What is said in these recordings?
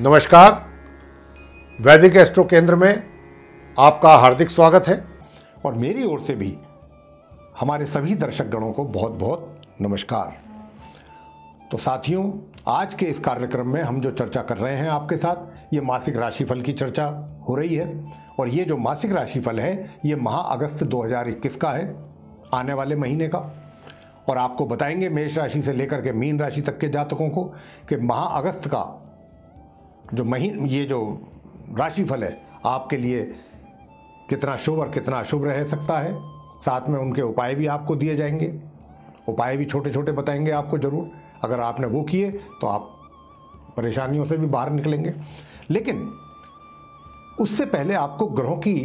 नमस्कार। वैदिक एस्ट्रो केंद्र में आपका हार्दिक स्वागत है और मेरी ओर से भी हमारे सभी दर्शक गणों को बहुत बहुत नमस्कार। तो साथियों, आज के इस कार्यक्रम में हम जो चर्चा कर रहे हैं आपके साथ, ये मासिक राशिफल की चर्चा हो रही है। और ये जो मासिक राशिफल है ये माह अगस्त 2021 का है, आने वाले महीने का। और आपको बताएंगे मेष राशि से लेकर के मीन राशि तक के जातकों को कि माह अगस्त का ये जो राशिफल है आपके लिए कितना शुभ और कितना अशुभ रह सकता है। साथ में उनके उपाय भी आपको दिए जाएंगे, उपाय भी छोटे छोटे बताएंगे आपको ज़रूर। अगर आपने वो किए तो आप परेशानियों से भी बाहर निकलेंगे। लेकिन उससे पहले आपको ग्रहों की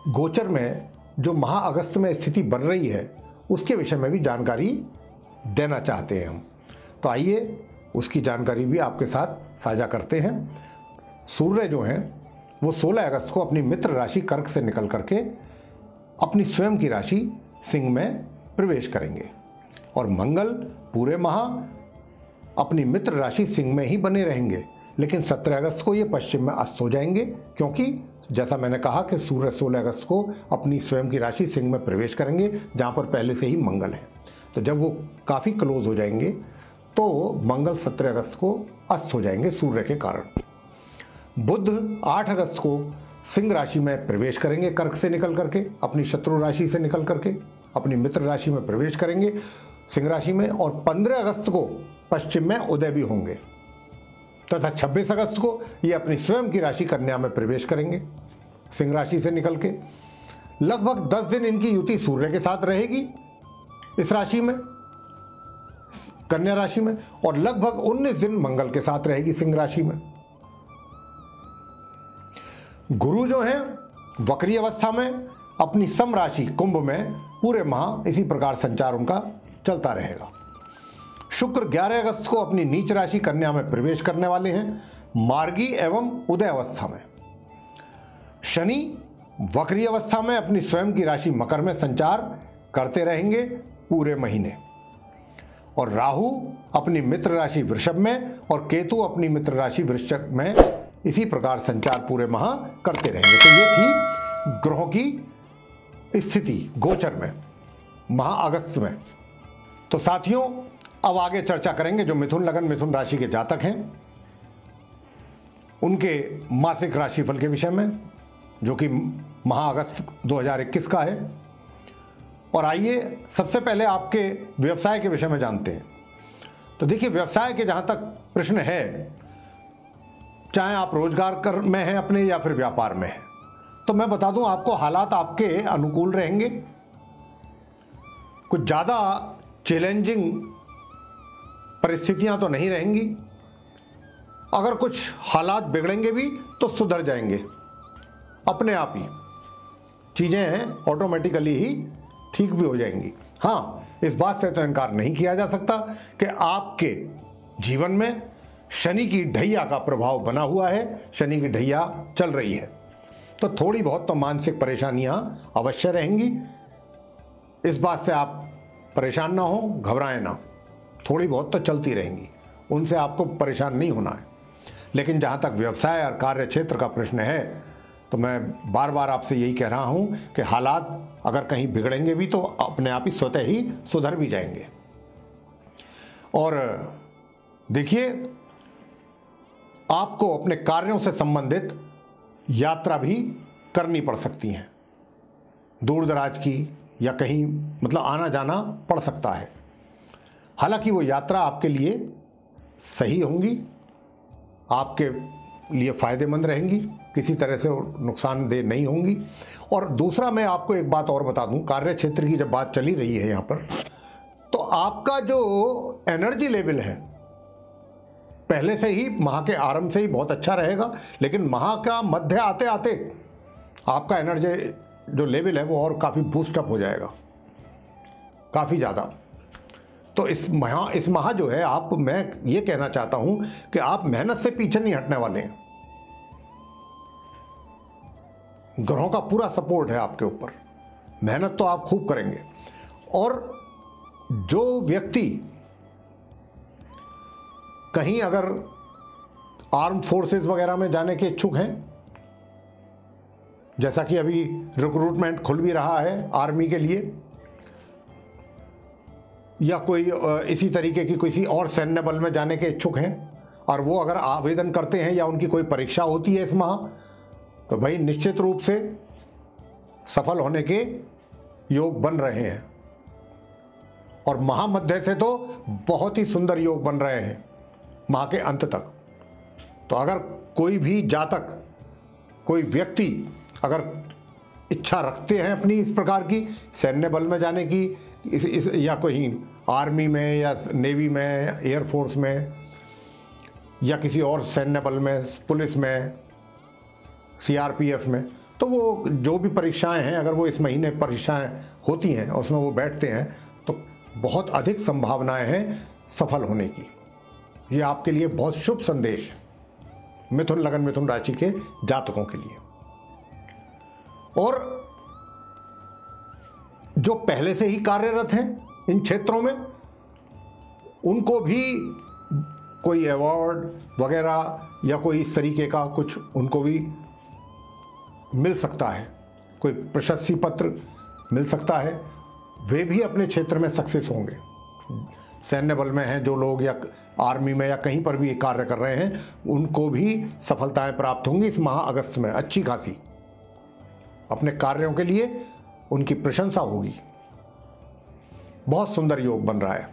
गोचर में जो माह अगस्त में स्थिति बन रही है उसके विषय में भी जानकारी देना चाहते हैं हम। तो आइए उसकी जानकारी भी आपके साथ साझा करते हैं। सूर्य जो हैं वो 16 अगस्त को अपनी मित्र राशि कर्क से निकल करके अपनी स्वयं की राशि सिंह में प्रवेश करेंगे और मंगल पूरे माह अपनी मित्र राशि सिंह में ही बने रहेंगे। लेकिन 17 अगस्त को ये पश्चिम में अस्त हो जाएंगे, क्योंकि जैसा मैंने कहा कि सूर्य 16 अगस्त को अपनी स्वयं की राशि सिंह में प्रवेश करेंगे, जहाँ पर पहले से ही मंगल है। तो जब वो काफ़ी क्लोज हो जाएंगे तो मंगल 17 अगस्त को अस्त हो जाएंगे सूर्य के कारण। बुध 8 अगस्त को सिंह राशि में प्रवेश करेंगे कर्क से निकल करके, अपनी शत्रु राशि से निकल करके अपनी मित्र राशि में प्रवेश करेंगे सिंह राशि में। और 15 अगस्त को पश्चिम में उदय भी होंगे तथा 26 अगस्त को ये अपनी स्वयं की राशि कन्या में प्रवेश करेंगे सिंह राशि से निकल के। लगभग 10 दिन इनकी युति सूर्य के साथ रहेगी इस राशि में, कन्या राशि में, और लगभग 19 दिन मंगल के साथ रहेगी सिंह राशि में। गुरु जो है वक्री अवस्था में अपनी सम राशि कुंभ में पूरे माह इसी प्रकार संचार उनका चलता रहेगा। शुक्र 11 अगस्त को अपनी नीच राशि कन्या में प्रवेश करने वाले हैं मार्गी एवं उदय अवस्था में। शनि वक्री अवस्था में अपनी स्वयं की राशि मकर में संचार करते रहेंगे पूरे महीने। और राहु अपनी मित्र राशि वृषभ में और केतु अपनी मित्र राशि वृश्चिक में इसी प्रकार संचार पूरे माह करते रहेंगे। तो ये थी ग्रहों की स्थिति गोचर में माह अगस्त में। तो साथियों, अब आगे चर्चा करेंगे जो मिथुन लगन मिथुन राशि के जातक हैं उनके मासिक राशिफल के विषय में, जो कि माह अगस्त 2021 का है। और आइए सबसे पहले आपके व्यवसाय के विषय में जानते हैं। तो देखिए, व्यवसाय के जहाँ तक प्रश्न है, चाहे आप रोजगार में हैं अपने या फिर व्यापार में हैं, तो मैं बता दूं आपको हालात आपके अनुकूल रहेंगे। कुछ ज़्यादा चैलेंजिंग परिस्थितियां तो नहीं रहेंगी। अगर कुछ हालात बिगड़ेंगे भी तो सुधर जाएंगे अपने आप ही, चीज़ें ऑटोमेटिकली ही ठीक भी हो जाएंगी। हाँ, इस बात से तो इनकार नहीं किया जा सकता कि आपके जीवन में शनि की ढैया का प्रभाव बना हुआ है, शनि की ढैया चल रही है। तो थोड़ी बहुत तो मानसिक परेशानियां अवश्य रहेंगी। इस बात से आप परेशान ना हो, घबराएं ना, थोड़ी बहुत तो चलती रहेंगी, उनसे आपको परेशान नहीं होना है। लेकिन जहाँ तक व्यवसाय और कार्य क्षेत्र का प्रश्न है, तो मैं बार बार आपसे यही कह रहा हूँ कि हालात अगर कहीं बिगड़ेंगे भी तो अपने आप ही स्वतः ही सुधर भी जाएंगे। और देखिए, आपको अपने कार्यों से संबंधित यात्रा भी करनी पड़ सकती हैं, दूर दराज की, या कहीं मतलब आना जाना पड़ सकता है। हालांकि वो यात्रा आपके लिए सही होंगी, आपके लिए फ़ायदेमंद रहेंगी, किसी तरह से नुकसानदेह नहीं होंगी। और दूसरा, मैं आपको एक बात और बता दूं, कार्य क्षेत्र की जब बात चली रही है यहाँ पर, तो आपका जो एनर्जी लेवल है पहले से ही माह के आरंभ से ही बहुत अच्छा रहेगा। लेकिन माह का मध्य आते आते आपका एनर्जी जो लेवल है वो और काफ़ी बूस्टअप हो जाएगा, काफ़ी ज़्यादा। तो इस माह जो है, मैं ये कहना चाहता हूं कि आप मेहनत से पीछे नहीं हटने वाले हैं। ग्रहों का पूरा सपोर्ट है आपके ऊपर, मेहनत तो आप खूब करेंगे। और जो व्यक्ति कहीं अगर आर्म फोर्सेस वगैरह में जाने के इच्छुक हैं, जैसा कि अभी रिक्रूटमेंट खुल भी रहा है आर्मी के लिए, या कोई इसी तरीके की किसी और सैन्य बल में जाने के इच्छुक हैं और वो अगर आवेदन करते हैं या उनकी कोई परीक्षा होती है इस माह, तो भाई निश्चित रूप से सफल होने के योग बन रहे हैं। और महामध्य से तो बहुत ही सुंदर योग बन रहे हैं माह के अंत तक। तो अगर कोई भी जातक, कोई व्यक्ति अगर इच्छा रखते हैं अपनी इस प्रकार की सैन्य बल में जाने की, या कहीं आर्मी में या नेवी में, एयरफोर्स में, या किसी और सैन्य बल में, पुलिस में, सीआरपीएफ में, तो वो जो भी परीक्षाएं हैं, अगर वो इस महीने परीक्षाएं होती हैं और उसमें वो बैठते हैं तो बहुत अधिक संभावनाएं हैं सफल होने की। ये आपके लिए बहुत शुभ संदेश मिथुन लगन मिथुन राशि के जातकों के लिए। और जो पहले से ही कार्यरत हैं इन क्षेत्रों में, उनको भी कोई अवार्ड वगैरह या कोई इस तरीके का कुछ उनको भी मिल सकता है, कोई प्रशस्ति पत्र मिल सकता है, वे भी अपने क्षेत्र में सक्सेस होंगे। सैन्य बल में हैं जो लोग या आर्मी में या कहीं पर भी कार्य कर रहे हैं, उनको भी सफलताएं प्राप्त होंगी इस माह अगस्त में अच्छी खासी। अपने कार्यों के लिए उनकी प्रशंसा होगी। बहुत सुंदर योग बन रहा है,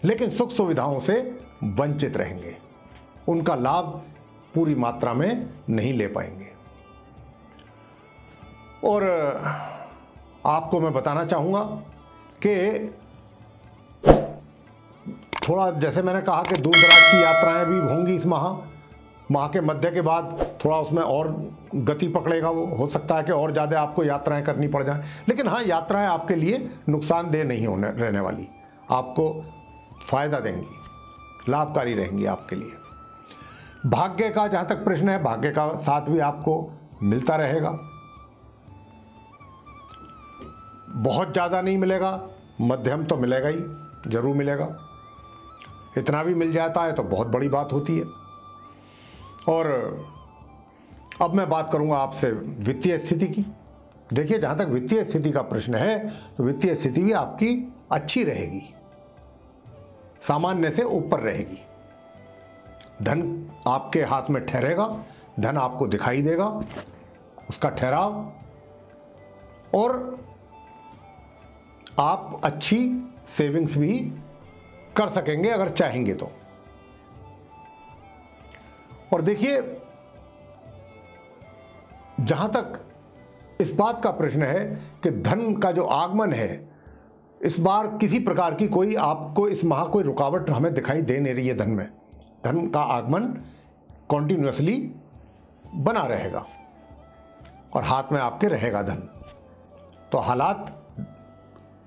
लेकिन सुख सुविधाओं से वंचित रहेंगे, उनका लाभ पूरी मात्रा में नहीं ले पाएंगे। और आपको मैं बताना चाहूंगा कि थोड़ा, जैसे मैंने कहा कि दूर दराज की यात्राएं भी होंगी इस माह के मध्य के बाद थोड़ा उसमें और गति पकड़ेगा। वो हो सकता है कि और ज़्यादा आपको यात्राएं करनी पड़ जाएं, लेकिन हाँ, यात्राएं आपके लिए नुकसानदेह नहीं होने रहने वाली, आपको फायदा देंगी, लाभकारी रहेंगी आपके लिए। भाग्य का जहाँ तक प्रश्न है, भाग्य का साथ भी आपको मिलता रहेगा। बहुत ज़्यादा नहीं मिलेगा, मध्यम तो मिलेगा ही, जरूर मिलेगा। इतना भी मिल जाता है तो बहुत बड़ी बात होती है। और अब मैं बात करूंगा आपसे वित्तीय स्थिति की। देखिए, जहाँ तक वित्तीय स्थिति का प्रश्न है, तो वित्तीय स्थिति भी आपकी अच्छी रहेगी, सामान्य से ऊपर रहेगी। धन आपके हाथ में ठहरेगा, धन आपको दिखाई देगा, उसका ठहराव, और आप अच्छी सेविंग्स भी कर सकेंगे अगर चाहेंगे तो। और देखिए, जहां तक इस बात का प्रश्न है कि धन का जो आगमन है, इस बार किसी प्रकार की कोई आपको इस माह कोई रुकावट हमें दिखाई दे नहीं रही है। धन में, धन का आगमन कॉन्टिन्यूसली बना रहेगा और हाथ में आपके रहेगा धन। तो हालात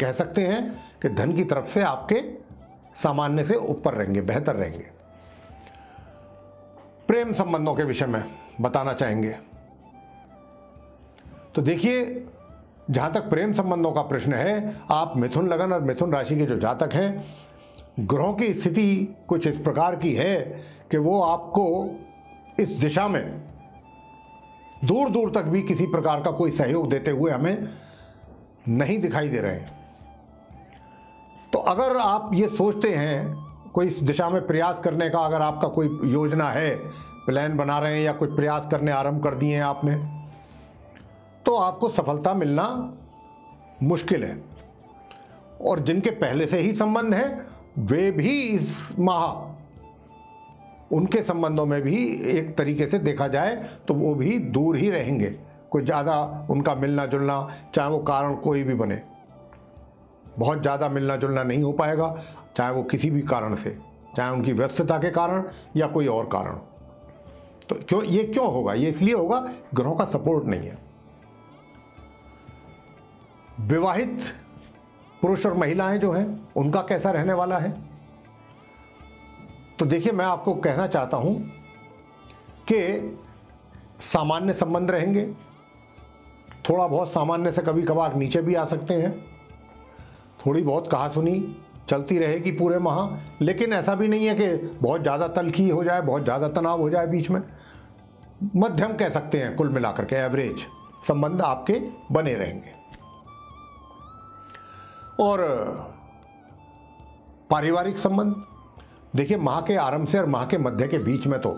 कह सकते हैं कि धन की तरफ से आपके सामान्य से ऊपर रहेंगे, बेहतर रहेंगे। प्रेम संबंधों के विषय में बताना चाहेंगे तो देखिए, जहां तक प्रेम संबंधों का प्रश्न है, आप मिथुन लगन और मिथुन राशि के जो जातक हैं, ग्रहों की स्थिति कुछ इस प्रकार की है कि वो आपको इस दिशा में दूर दूर तक भी किसी प्रकार का कोई सहयोग देते हुए हमें नहीं दिखाई दे रहे हैं। तो अगर आप ये सोचते हैं कोई इस दिशा में प्रयास करने का, अगर आपका कोई योजना है, प्लान बना रहे हैं या कोई प्रयास करने आरंभ कर दिए हैं आपने, तो आपको सफलता मिलना मुश्किल है। और जिनके पहले से ही संबंध हैं, वे भी इस माह, उनके संबंधों में भी एक तरीके से देखा जाए तो वो भी दूर ही रहेंगे। कोई ज़्यादा उनका मिलना जुलना, चाहे वो कारण कोई भी बने, बहुत ज़्यादा मिलना जुलना नहीं हो पाएगा, चाहे वो किसी भी कारण से, चाहे उनकी व्यस्तता के कारण या कोई और कारण। तो ये क्यों होगा? ये इसलिए होगा, ग्रहों का सपोर्ट नहीं है। विवाहित पुरुष और महिलाएं जो हैं, उनका कैसा रहने वाला है? तो देखिए, मैं आपको कहना चाहता हूं कि सामान्य संबंध रहेंगे, थोड़ा बहुत सामान्य से कभी कभार नीचे भी आ सकते हैं, थोड़ी बहुत कहासुनी चलती रहेगी पूरे माह, लेकिन ऐसा भी नहीं है कि बहुत ज़्यादा तल्खी हो जाए, बहुत ज़्यादा तनाव हो जाए बीच में। मध्यम कह सकते हैं, कुल मिलाकर के एवरेज संबंध आपके बने रहेंगे। और पारिवारिक संबंध, देखिए माह के आरंभ से और माह के मध्य के बीच में तो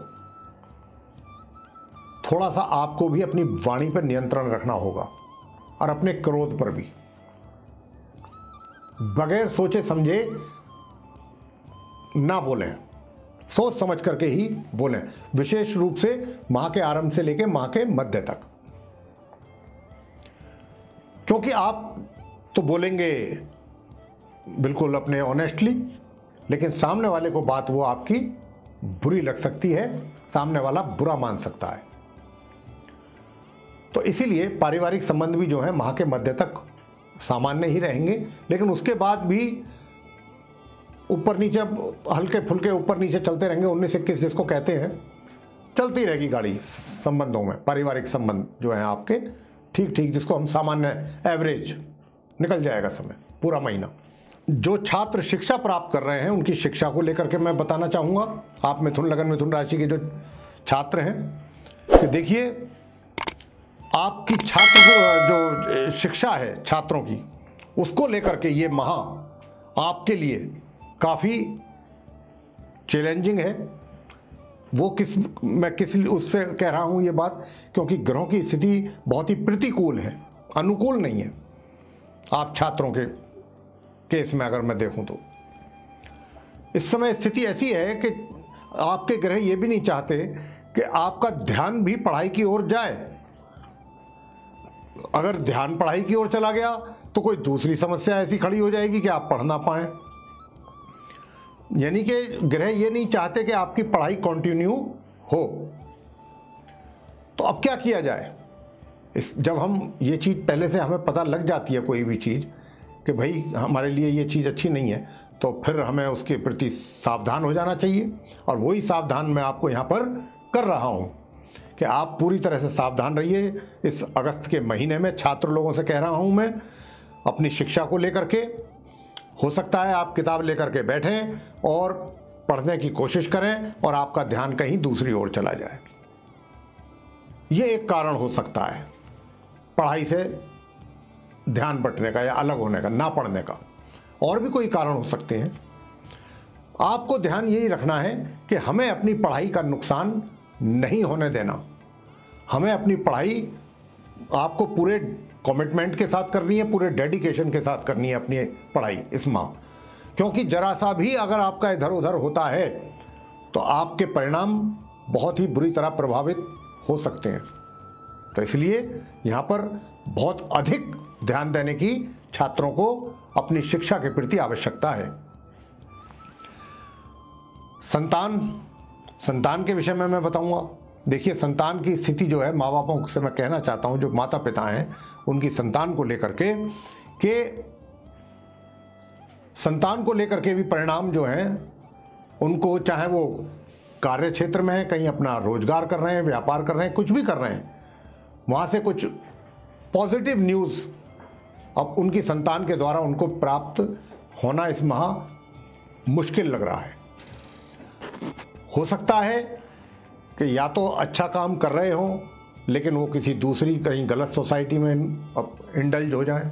थोड़ा सा आपको भी अपनी वाणी पर नियंत्रण रखना होगा और अपने क्रोध पर भी। बगैर सोचे समझे ना बोलें, सोच समझ करके ही बोलें, विशेष रूप से माह के आरंभ से लेकर माह के मध्य तक। क्योंकि आप तो बोलेंगे बिल्कुल अपने ऑनेस्टली, लेकिन सामने वाले को बात वो आपकी बुरी लग सकती है, सामने वाला बुरा मान सकता है। तो इसीलिए पारिवारिक संबंध भी जो है माह के मध्य तक सामान्य ही रहेंगे, लेकिन उसके बाद भी ऊपर नीचे हल्के फुल्के ऊपर नीचे चलते रहेंगे। 19-21 जिसको कहते हैं, चलती रहेगी गाड़ी संबंधों में। पारिवारिक संबंध जो है आपके ठीक ठीक, जिसको हम सामान्य एवरेज, निकल जाएगा समय, पूरा महीना। जो छात्र शिक्षा प्राप्त कर रहे हैं उनकी शिक्षा को लेकर के मैं बताना चाहूँगा। आप मिथुन लगन मिथुन राशि के जो छात्र हैं, कि देखिए आपकी छात्र जो शिक्षा है छात्रों की, उसको लेकर के ये माह आपके लिए काफ़ी चैलेंजिंग है। वो मैं किस उससे कह रहा हूँ ये बात, क्योंकि ग्रहों की स्थिति बहुत ही प्रतिकूल है, अनुकूल नहीं है। आप छात्रों के केस में अगर मैं देखूं तो इस समय स्थिति ऐसी है कि आपके ग्रह ये भी नहीं चाहते कि आपका ध्यान भी पढ़ाई की ओर जाए। अगर ध्यान पढ़ाई की ओर चला गया तो कोई दूसरी समस्या ऐसी खड़ी हो जाएगी कि आप पढ़ ना पाएं। यानी कि ग्रह ये नहीं चाहते कि आपकी पढ़ाई कंटिन्यू हो। तो अब क्या किया जाए? जब हम ये चीज़ पहले से हमें पता लग जाती है, कोई भी चीज़ कि भाई हमारे लिए ये चीज़ अच्छी नहीं है, तो फिर हमें उसके प्रति सावधान हो जाना चाहिए। और वही सावधान मैं आपको यहाँ पर कर रहा हूँ कि आप पूरी तरह से सावधान रहिए। इस अगस्त के महीने में छात्र लोगों से कह रहा हूँ मैं, अपनी शिक्षा को लेकर के हो सकता है आप किताब लेकर के बैठें और पढ़ने की कोशिश करें और आपका ध्यान कहीं दूसरी ओर चला जाए। ये एक कारण हो सकता है पढ़ाई से ध्यान बंटने का या अलग होने का, ना पढ़ने का। और भी कोई कारण हो सकते हैं। आपको ध्यान यही रखना है कि हमें अपनी पढ़ाई का नुकसान नहीं होने देना। हमें अपनी पढ़ाई आपको पूरे कमिटमेंट के साथ करनी है, पूरे डेडिकेशन के साथ करनी है अपनी पढ़ाई इस माह। क्योंकि जरा सा भी अगर आपका इधर उधर होता है तो आपके परिणाम बहुत ही बुरी तरह प्रभावित हो सकते हैं। तो इसलिए यहाँ पर बहुत अधिक ध्यान देने की छात्रों को अपनी शिक्षा के प्रति आवश्यकता है। संतान के विषय में मैं बताऊंगा। देखिए संतान की स्थिति जो है, माँ बापों से मैं कहना चाहता हूँ, जो माता पिता हैं उनकी संतान को लेकर के संतान को लेकर के भी परिणाम जो हैं उनको, चाहे वो कार्य क्षेत्र में है, कहीं अपना रोजगार कर रहे हैं, व्यापार कर रहे हैं, कुछ भी कर रहे हैं, वहाँ से कुछ पॉजिटिव न्यूज़ अब उनकी संतान के द्वारा उनको प्राप्त होना इस माह मुश्किल लग रहा है। हो सकता है कि या तो अच्छा काम कर रहे हों लेकिन वो किसी दूसरी कहीं गलत सोसाइटी में अब इंडल्ज हो जाएं।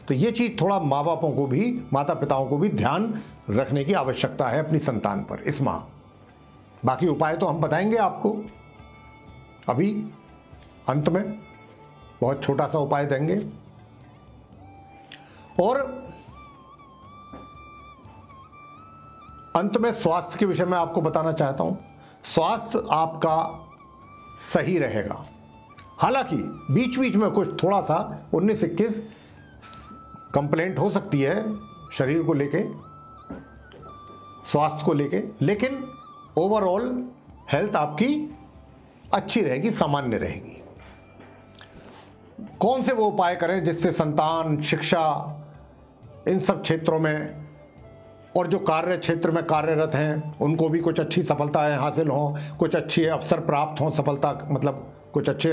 तो ये चीज़ थोड़ा माँ बापों को भी, माता पिताओं को भी ध्यान रखने की आवश्यकता है अपनी संतान पर इस माह। बाकी उपाय तो हम बताएंगे आपको, अभी अंत में बहुत छोटा सा उपाय देंगे। और अंत में स्वास्थ्य के विषय में आपको बताना चाहता हूं। स्वास्थ्य आपका सही रहेगा, हालांकि बीच बीच में कुछ थोड़ा सा 19-21 कंप्लेंट हो सकती है शरीर को लेके, स्वास्थ्य को लेके, लेकिन ओवरऑल हेल्थ आपकी अच्छी रहेगी, सामान्य रहेगी। कौन से वो उपाय करें जिससे संतान, शिक्षा, इन सब क्षेत्रों में, और जो कार्य क्षेत्र में कार्यरत हैं उनको भी कुछ अच्छी सफलताएं हासिल हों, कुछ अच्छे अवसर प्राप्त हों, सफलता मतलब कुछ अच्छे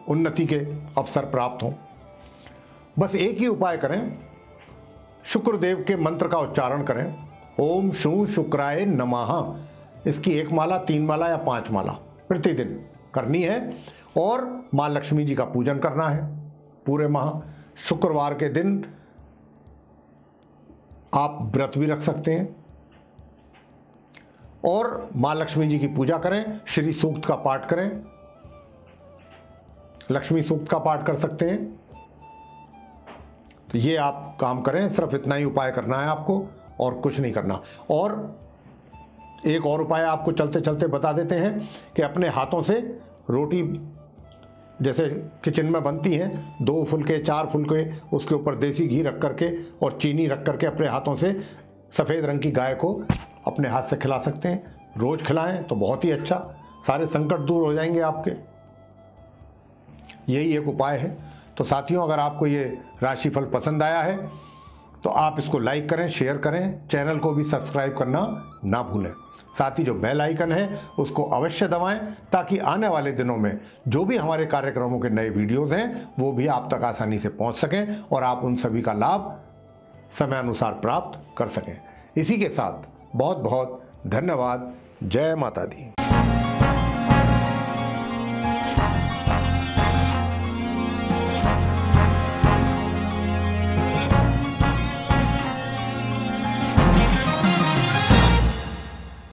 उन्नति के अवसर प्राप्त हों। बस एक ही उपाय करें शुक्रदेव के मंत्र का उच्चारण करें। ओम शू शुक्राय नमः। इसकी 1 माला, 3 माला या 5 माला प्रतिदिन करनी है और माँ लक्ष्मी जी का पूजन करना है पूरे माह। शुक्रवार के दिन आप व्रत भी रख सकते हैं और माँ लक्ष्मी जी की पूजा करें, श्री सूक्त का पाठ करें, लक्ष्मी सूक्त का पाठ कर सकते हैं। तो ये आप काम करें, सिर्फ इतना ही उपाय करना है आपको और कुछ नहीं करना। और एक और उपाय आपको चलते चलते बता देते हैं कि अपने हाथों से रोटी जैसे किचन में बनती हैं, 2 फुलके 4 फुलके, उसके ऊपर देसी घी रख करके और चीनी रख करके अपने हाथों से सफ़ेद रंग की गाय को अपने हाथ से खिला सकते हैं। रोज़ खिलाएं तो बहुत ही अच्छा, सारे संकट दूर हो जाएंगे आपके। यही एक उपाय है। तो साथियों, अगर आपको ये राशिफल पसंद आया है तो आप इसको लाइक करें, शेयर करें, चैनल को भी सब्सक्राइब करना ना भूलें। साथ ही जो बेल आइकन है उसको अवश्य दबाएं ताकि आने वाले दिनों में जो भी हमारे कार्यक्रमों के नए वीडियोस हैं वो भी आप तक आसानी से पहुंच सकें और आप उन सभी का लाभ समयानुसार प्राप्त कर सकें। इसी के साथ बहुत बहुत धन्यवाद। जय माता दी।